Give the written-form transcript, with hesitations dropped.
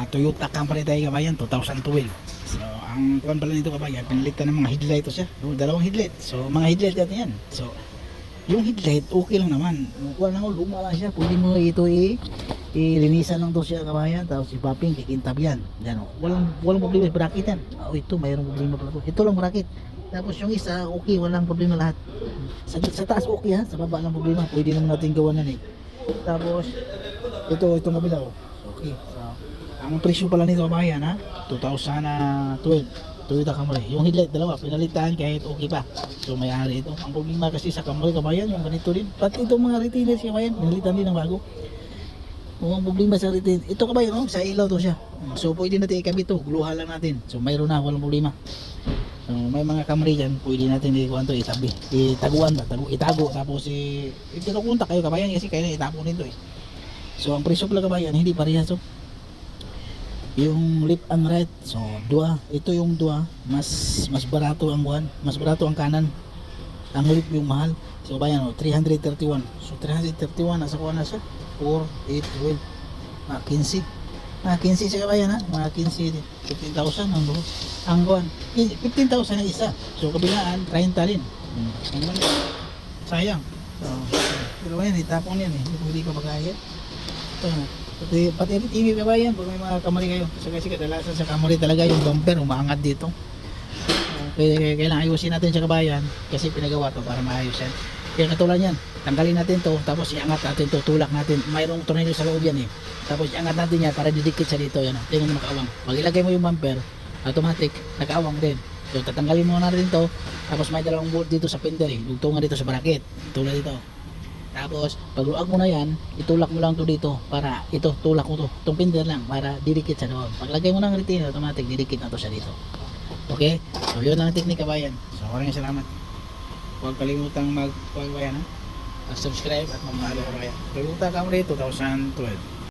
Toyota Camry tayo kabayan, 2012. So ang kuwan pala nito kabayan, pinalitan ng mga headlight to siya. Dalawang headlight. So mga headlight natin yan. So yung headlight okay lang naman. Kuwan lang, luma lang siya. Pwede mo ito ilinisan lang to siya kabayan. Tapos ipaping kikintab yan. Yan, walang problema sa bracket yan. Oh, ito mayroong problema pala to. Ito lang bracket. Tapos yung isa okay, walang problema lahat. Sa taas okay ha, sa baba lang problema. Pwede naman natin gawan yan eh. Tapos itong kabila oh. Okay. So, ang presyo pala nito kabayan ha, 2012 Toyota Camry. Yung headlight dalawa pinalitan kahit okay pa. So may-ari ito. Ang problema kasi sa Camry kabayan, yung ganito din. Pati itong mga retainers kabayan, pinalitan din ng bago. Kung ang problema sa retain, ito kabayan oh, sa ilaw to siya. So pwede natin ikabit to, guluhan lang natin. So mayroon na, walang problema. So, may mga Camry dyan, pwede natin ikuhan to, itabi, itaguan ba, itago, tapos itinukunta kayo kabayan kasi kaya itapo nito eh. So ang presyo pala kabayan, hindi parehas so. Yung left and right, so dua, ito yung dua, mas barato ang buwan, mas barato ang kanan. Ang left yung mahal. So kabayan oh, 331. So 331 nasa kuha na siya. 4, 8, 12, mga 15. Mga 15 siya kabayan ha, mga 15, 15,000 ang buwan. 15,000 ang isa. So kabilaan 30 din. Sayang. So, pero yan, itapon yan eh. Hindi pa bagay. Ito na. Pati TV kabayan, pag may mga Camry kayo. Kasi kadalasan sa Camry talaga yung bumper umaangat dito. Kaya kailangan ayusin natin sa kabayan kasi pinagawa to para maayos yan. Kaya katulad yan, tanggalin natin to, tapos iangat natin to, tulak natin. Mayroong tornilyo sa loob yan eh. Tapos iangat natin yan para didikit sa dito yan. Tingnan mo nakaawang. Pag ilagay mo yung bumper, automatic, nakaawang din. So tatanggalin mo na rin to, tapos may dalawang bolt dito sa fender eh. Dugtungan dito sa bracket, tulad dito. Tapos pagluag mo na yan, itulak mo lang to dito para ito, tulak mo to. Itong fender lang para didikit sa loob. Paglagay mo ng retainer, automatic didikit na to siya dito. Okay? So yun lang ang technique kabayan. So maraming salamat. Huwag kalimutang mag-subscribe at mag-follow kabayan. Toyota Camry 2012.